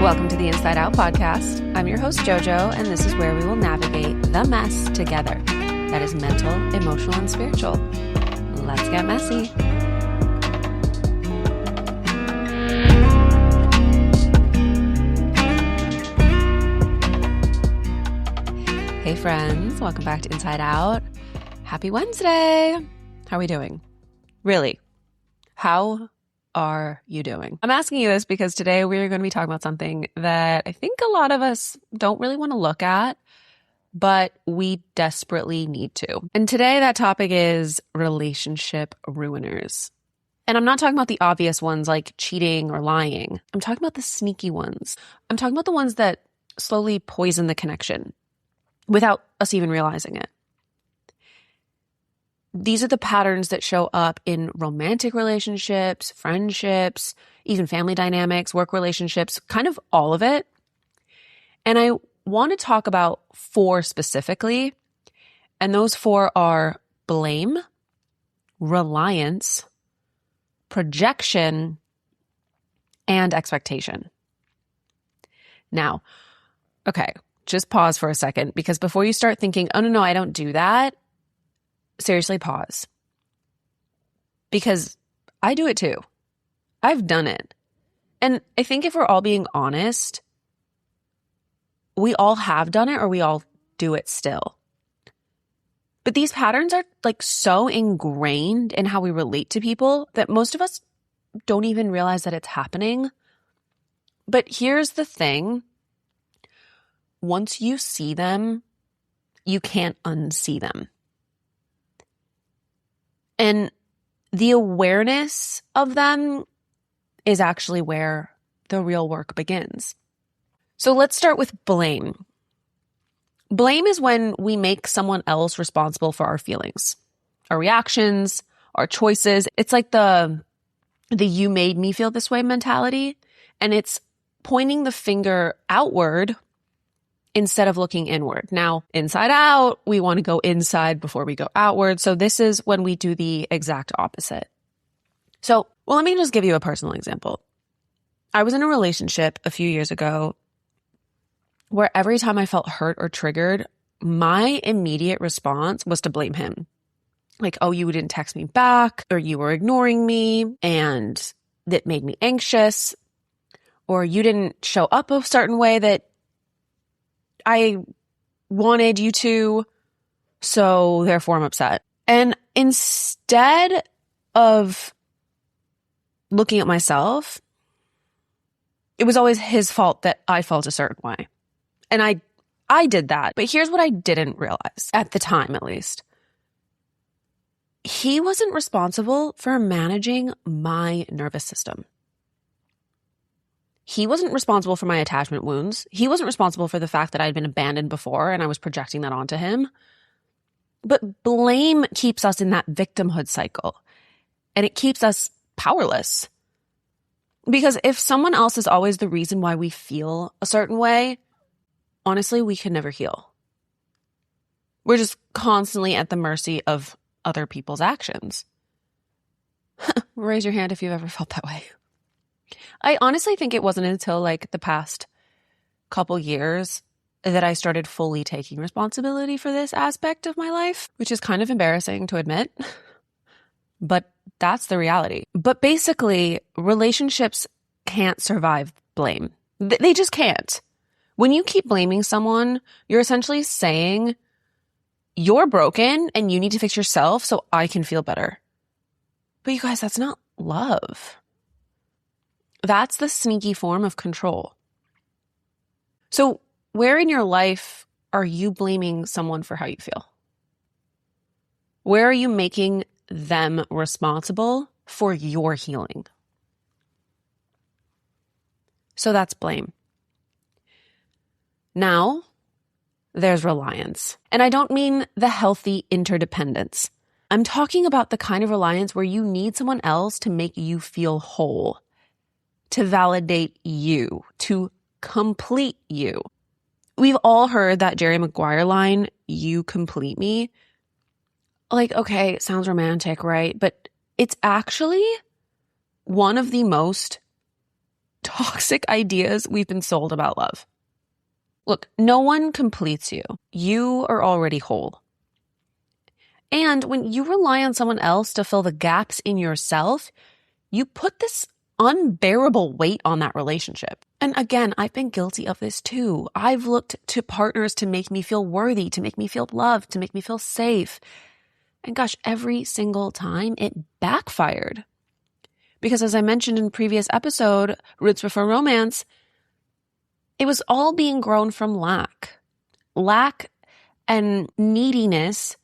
Welcome to the Inside Out podcast. I'm your host, Jojo, and this is where we will navigate the mess together. That is mental, emotional, and spiritual. Let's get messy. Hey friends, welcome back to Inside Out. Happy Wednesday. How are we doing? Really, how are you doing? I'm asking you this because today we're going to be talking about something that I think a lot of us don't really want to look at, but we desperately need to. And today that topic is relationship ruiners. And I'm not talking about the obvious ones like cheating or lying. I'm talking about the sneaky ones. I'm talking about the ones that slowly poison the connection without us even realizing it. These are the patterns that show up in romantic relationships, friendships, even family dynamics, work relationships, kind of all of it. And I want to talk about 4 specifically. And those 4 are blame, reliance, projection, and expectation. Now, okay, just pause for a second, because before you start thinking, oh, no, I don't do that, seriously pause. Because I do it too. I've done it. And I think if we're all being honest, we all have done it or we all do it still. But these patterns are like so ingrained in how we relate to people that most of us don't even realize that it's happening. But here's the thing. Once you see them, you can't unsee them. And the awareness of them is actually where the real work begins. So let's start with blame. Blame is when we make someone else responsible for our feelings, our reactions, our choices. It's like the you made me feel this way mentality. And it's pointing the finger outward instead of looking inward. Now, inside out, we want to go inside before we go outward. So this is when we do the exact opposite. So, well, let me just give you a personal example. I was in a relationship a few years ago where every time I felt hurt or triggered, my immediate response was to blame him. Like, oh, you didn't text me back, or you were ignoring me, and that made me anxious, or you didn't show up a certain way that I wanted you to, so therefore I'm upset. And instead of looking at myself, it was always his fault that I felt a certain way. And I did that. But here's what I didn't realize, at the time at least. He wasn't responsible for managing my nervous system. He wasn't responsible for my attachment wounds. He wasn't responsible for the fact that I'd been abandoned before and I was projecting that onto him. But blame keeps us in that victimhood cycle, and it keeps us powerless. Because if someone else is always the reason why we feel a certain way, honestly, we can never heal. We're just constantly at the mercy of other people's actions. Raise your hand if you've ever felt that way. I honestly think it wasn't until like the past couple years that I started fully taking responsibility for this aspect of my life, which is kind of embarrassing to admit, but that's the reality. But basically, relationships can't survive blame. They just can't. When you keep blaming someone, you're essentially saying, you're broken and you need to fix yourself so I can feel better. But you guys, that's not love. That's the sneaky form of control. So where in your life are you blaming someone for how you feel? Where are you making them responsible for your healing? So that's blame. Now, there's reliance. And I don't mean the healthy interdependence. I'm talking about the kind of reliance where you need someone else to make you feel whole, to validate you, to complete you. We've all heard that Jerry Maguire line, "You complete me." Like, okay, it sounds romantic, right? But it's actually one of the most toxic ideas we've been sold about love. Look, no one completes you. You are already whole. And when you rely on someone else to fill the gaps in yourself, you put this unbearable weight on that relationship. And again, I've been guilty of this too. I've looked to partners to make me feel worthy, to make me feel loved, to make me feel safe. And gosh, every single time it backfired. Because as I mentioned in previous episode, Roots Before Romance, it was all being grown from lack. Lack and neediness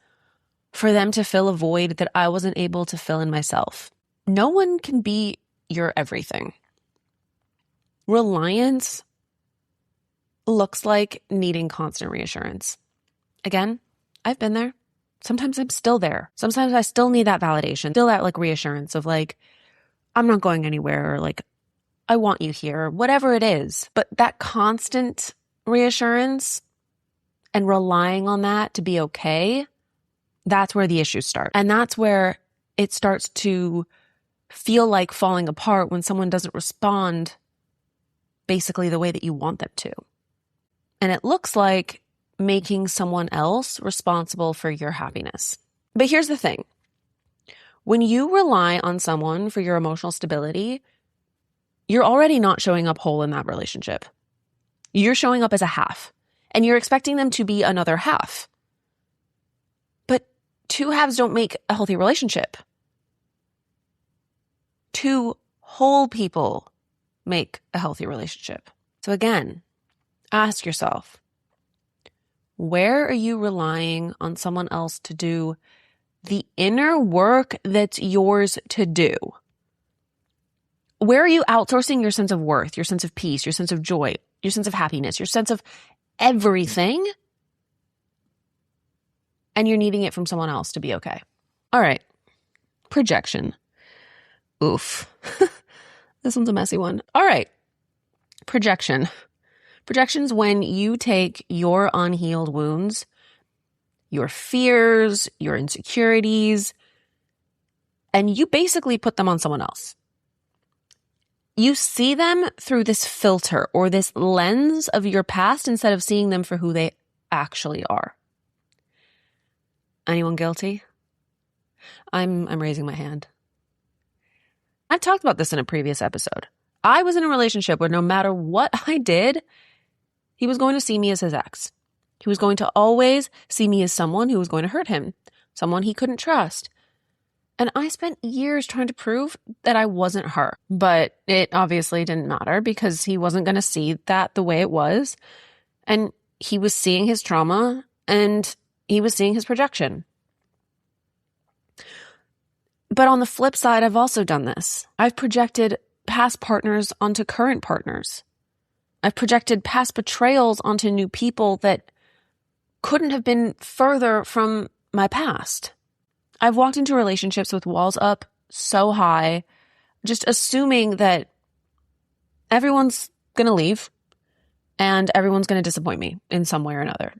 for them to fill a void that I wasn't able to fill in myself. No one can be your everything. Reliance looks like needing constant reassurance. Again, I've been there. Sometimes I'm still there. Sometimes I still need that validation, still that like reassurance of like, I'm not going anywhere, or like, I want you here, whatever it is. But that constant reassurance and relying on that to be okay, that's where the issues start. And that's where it starts to feel like falling apart when someone doesn't respond basically the way that you want them to. And it looks like making someone else responsible for your happiness. But here's the thing. When you rely on someone for your emotional stability, you're already not showing up whole in that relationship. You're showing up as a half, and you're expecting them to be another half. But two halves don't make a healthy relationship. Two whole people make a healthy relationship. So again, ask yourself, where are you relying on someone else to do the inner work that's yours to do? Where are you outsourcing your sense of worth, your sense of peace, your sense of joy, your sense of happiness, your sense of everything, and you're needing it from someone else to be okay? All right. Projection. Oof. This one's a messy one. All right. Projection. Projection's when you take your unhealed wounds, your fears, your insecurities, and you basically put them on someone else. You see them through this filter or this lens of your past instead of seeing them for who they actually are. Anyone guilty? I'm raising my hand. I've talked about this in a previous episode. I was in a relationship where no matter what I did, he was going to see me as his ex. He was going to always see me as someone who was going to hurt him, someone he couldn't trust. And I spent years trying to prove that I wasn't her. But it obviously didn't matter because he wasn't going to see that the way it was. And he was seeing his trauma and he was seeing his projection. But on the flip side, I've also done this. I've projected past partners onto current partners. I've projected past betrayals onto new people that couldn't have been further from my past. I've walked into relationships with walls up so high, just assuming that everyone's going to leave and everyone's going to disappoint me in some way or another.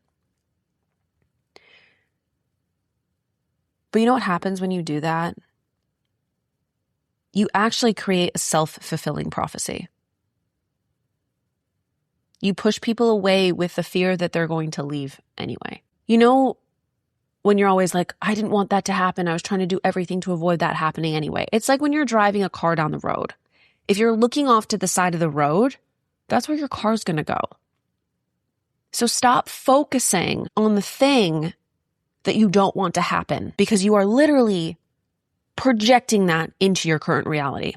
But you know what happens when you do that? You actually create a self-fulfilling prophecy. You push people away with the fear that they're going to leave anyway. You know, when you're always like, I didn't want that to happen. I was trying to do everything to avoid that happening anyway. It's like when you're driving a car down the road. If you're looking off to the side of the road, that's where your car's going to go. So stop focusing on the thing that you don't want to happen because you are literally projecting that into your current reality.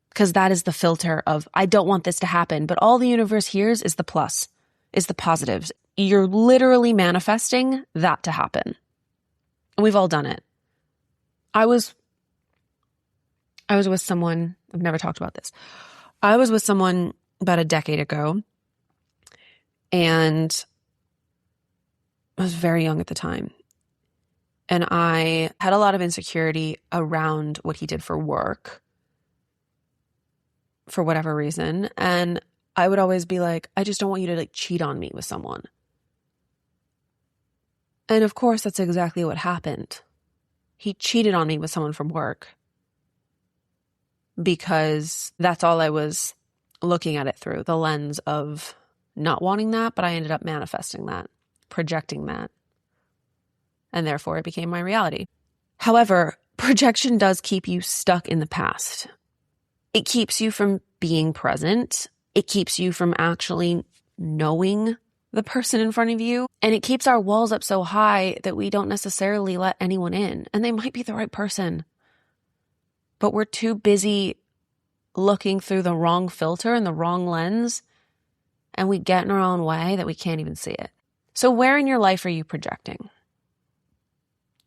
Because that is the filter of, I don't want this to happen, but all the universe hears is the plus, is the positives. You're literally manifesting that to happen. And we've all done it. I was with someone, I've never talked about this. I was with someone about a decade ago, and I was very young at the time. And I had a lot of insecurity around what he did for work, for whatever reason. And I would always be like, I just don't want you to like cheat on me with someone. And of course, that's exactly what happened. He cheated on me with someone from work. because that's all I was looking at it through, the lens of not wanting that, but I ended up manifesting that, projecting that, and therefore it became my reality. However, projection does keep you stuck in the past. It keeps you from being present. It keeps you from actually knowing the person in front of you. And it keeps our walls up so high that we don't necessarily let anyone in. And they might be the right person, but we're too busy looking through the wrong filter and the wrong lens, and we get in our own way that we can't even see it. So where in your life are you projecting?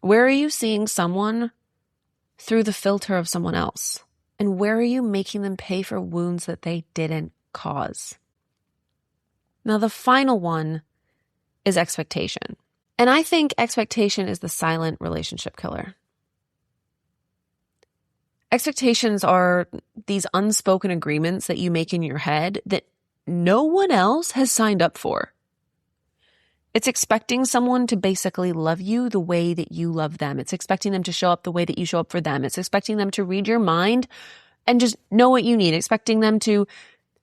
Where are you seeing someone through the filter of someone else? And where are you making them pay for wounds that they didn't cause? Now, the final one is expectation. And I think expectation is the silent relationship killer. Expectations are these unspoken agreements that you make in your head that no one else has signed up for. It's expecting someone to basically love you the way that you love them. It's expecting them to show up the way that you show up for them. It's expecting them to read your mind and just know what you need. Expecting them to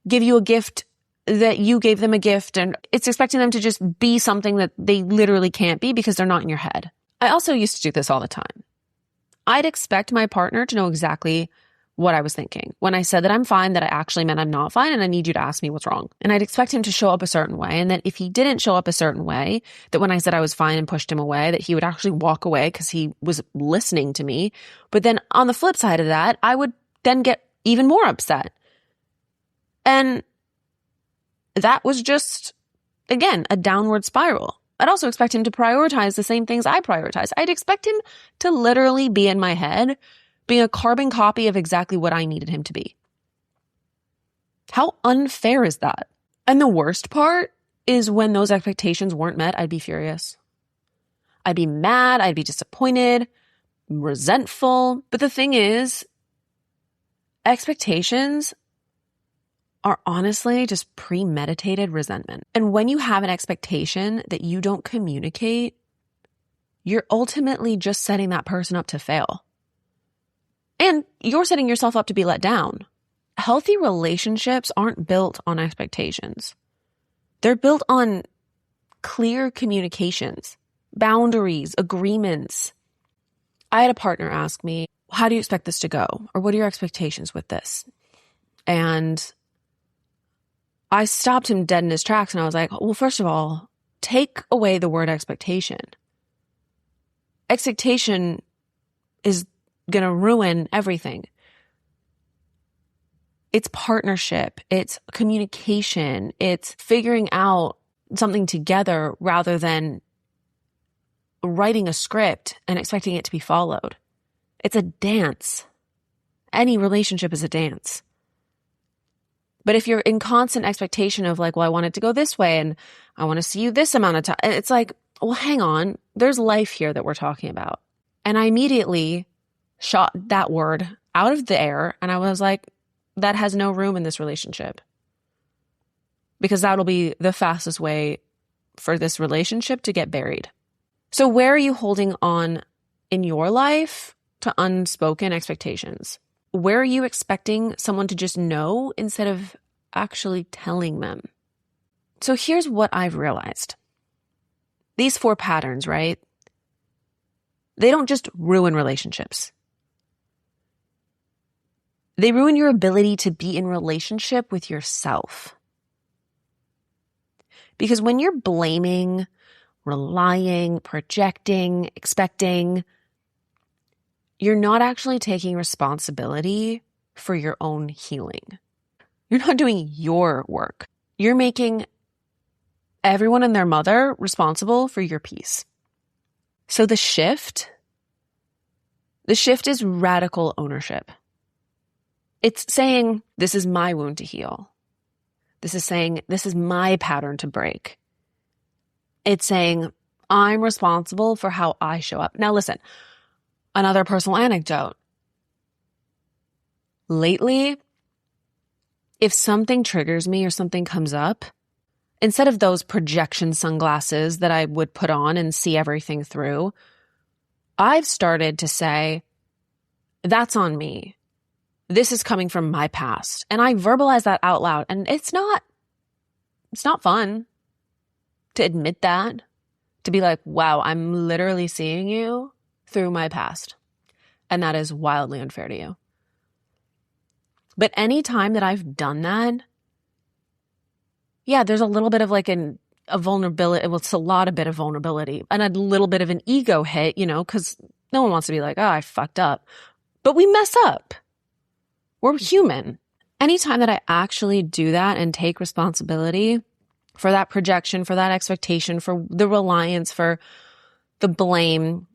give you a gift that you gave them a gift. And it's expecting them to just be something that they literally can't be because they're not in your head. I also used to do this all the time. I'd expect my partner to know exactly what I was thinking. When I said that I'm fine, that I actually meant I'm not fine and I need you to ask me what's wrong. And I'd expect him to show up a certain way. And that if he didn't show up a certain way, that when I said I was fine and pushed him away, that he would actually walk away because he was listening to me. But then on the flip side of that, I would then get even more upset. And that was just, again, a downward spiral. I'd also expect him to prioritize the same things I prioritize. I'd expect him to literally be in my head, being a carbon copy of exactly what I needed him to be. How unfair is that? And the worst part is when those expectations weren't met, I'd be furious. I'd be mad, I'd be disappointed, resentful. But the thing is, expectations are honestly just premeditated resentment. And when you have an expectation that you don't communicate, you're ultimately just setting that person up to fail. And you're setting yourself up to be let down. Healthy relationships aren't built on expectations. They're built on clear communications, boundaries, agreements. I had a partner ask me, how do you expect this to go? Or what are your expectations with this? And I stopped him dead in his tracks and I was like, well, first of all, take away the word expectation. Expectation is going to ruin everything. It's partnership, it's communication, it's figuring out something together rather than writing a script and expecting it to be followed. It's a dance. Any relationship is a dance. But if you're in constant expectation of like, well, I want it to go this way and I want to see you this amount of time, it's like, well, hang on, there's life here that we're talking about. And I immediately shot that word out of the air and I was like, that has no room in this relationship. Because that'll be the fastest way for this relationship to get buried. So where are you holding on in your life to unspoken expectations? Where are you expecting someone to just know instead of actually telling them? So here's what I've realized. These 4 patterns, right? They don't just ruin relationships. They ruin your ability to be in relationship with yourself. Because when you're blaming, relying, projecting, expecting, you're not actually taking responsibility for your own healing. You're not doing your work. You're making everyone and their mother responsible for your peace. So the shift is radical ownership. It's saying, this is my wound to heal. This is saying, this is my pattern to break. It's saying, I'm responsible for how I show up. Now listen, another personal anecdote. Lately, if something triggers me or something comes up, instead of those projection sunglasses that I would put on and see everything through, I've started to say, that's on me. this is coming from my past. And I verbalize that out loud. And it's not fun to admit that, to be like, wow, I'm literally seeing you through my past. And that is wildly unfair to you. But any time that I've done that, yeah, there's a little bit of like a vulnerability. Well, it's a bit of vulnerability and a little bit of an ego hit, because no one wants to be like, oh, I fucked up. But we mess up. We're human. Anytime that I actually do that and take responsibility for that projection, for that expectation, for the reliance, for the blame,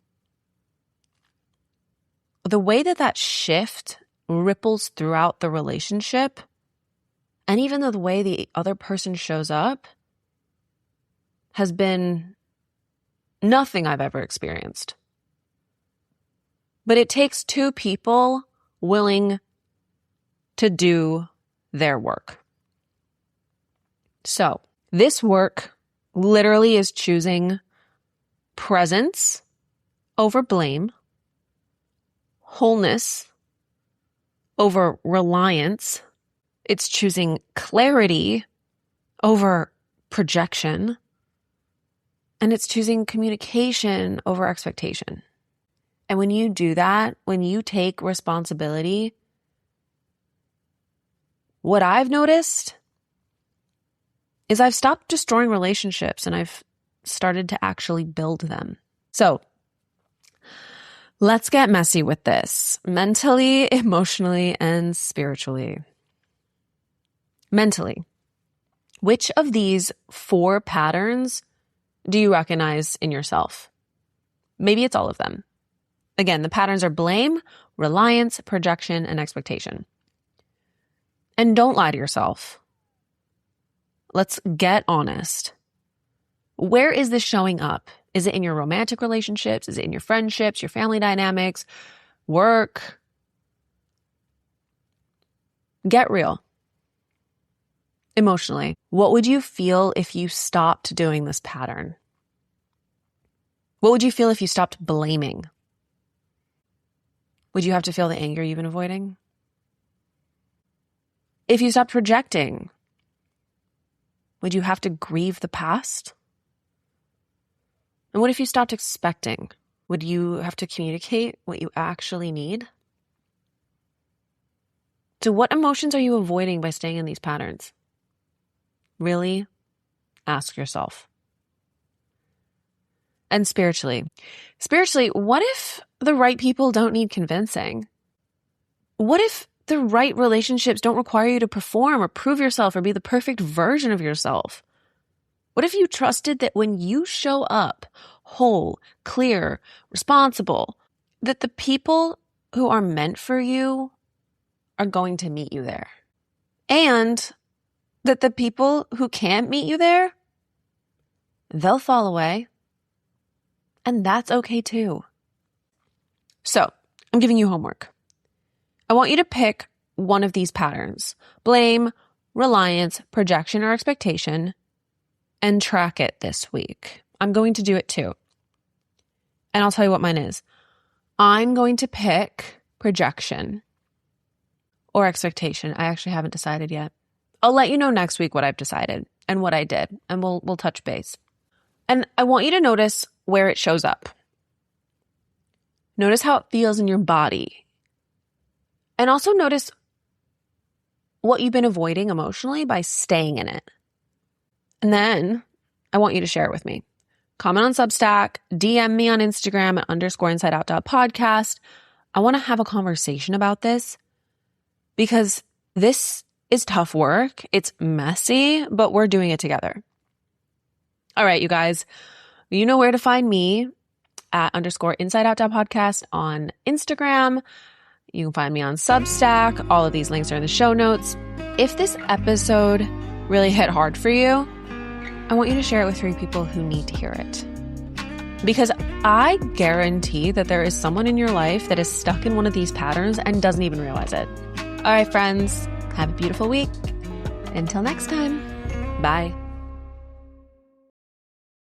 the way that shift ripples throughout the relationship, and even the way the other person shows up, has been nothing I've ever experienced. But it takes two people willing to do their work. So this work literally is choosing presence over blame, wholeness over reliance. It's choosing clarity over projection. And it's choosing communication over expectation. And when you do that, when you take responsibility, what I've noticed is I've stopped destroying relationships and I've started to actually build them. So let's get messy with this, mentally, emotionally, and spiritually. Mentally, which of these 4 patterns do you recognize in yourself? Maybe it's all of them. Again, the patterns are blame, reliance, projection, and expectation. And don't lie to yourself. Let's get honest. Where is this showing up? Is it in your romantic relationships? Is it in your friendships, your family dynamics, work? Get real. Emotionally, what would you feel if you stopped doing this pattern? What would you feel if you stopped blaming? Would you have to feel the anger you've been avoiding? If you stopped projecting, would you have to grieve the past? And what if you stopped expecting? Would you have to communicate what you actually need? So what emotions are you avoiding by staying in these patterns? Really ask yourself. And spiritually, what if the right people don't need convincing? What if the right relationships don't require you to perform or prove yourself or be the perfect version of yourself? What if you trusted that when you show up whole, clear, responsible, that the people who are meant for you are going to meet you there? And that the people who can't meet you there, they'll fall away. And that's okay too. So, I'm giving you homework. I want you to pick one of these patterns: blame, reliance, projection, or expectation, and track it this week. I'm going to do it too. And I'll tell you what mine is. I'm going to pick projection or expectation. I actually haven't decided yet. I'll let you know next week what I've decided and what I did, and we'll touch base. And I want you to notice where it shows up. Notice how it feels in your body. And also notice what you've been avoiding emotionally by staying in it. And then I want you to share it with me. Comment on Substack, DM me on Instagram at _insideout.podcast. I want to have a conversation about this because this is tough work. It's messy, but we're doing it together. All right, you guys, you know where to find me at _insideout.podcast on Instagram. You can find me on Substack. All of these links are in the show notes. If this episode really hit hard for you, I want you to share it with 3 people who need to hear it. Because I guarantee that there is someone in your life that is stuck in one of these patterns and doesn't even realize it. All right, friends, have a beautiful week. Until next time, bye.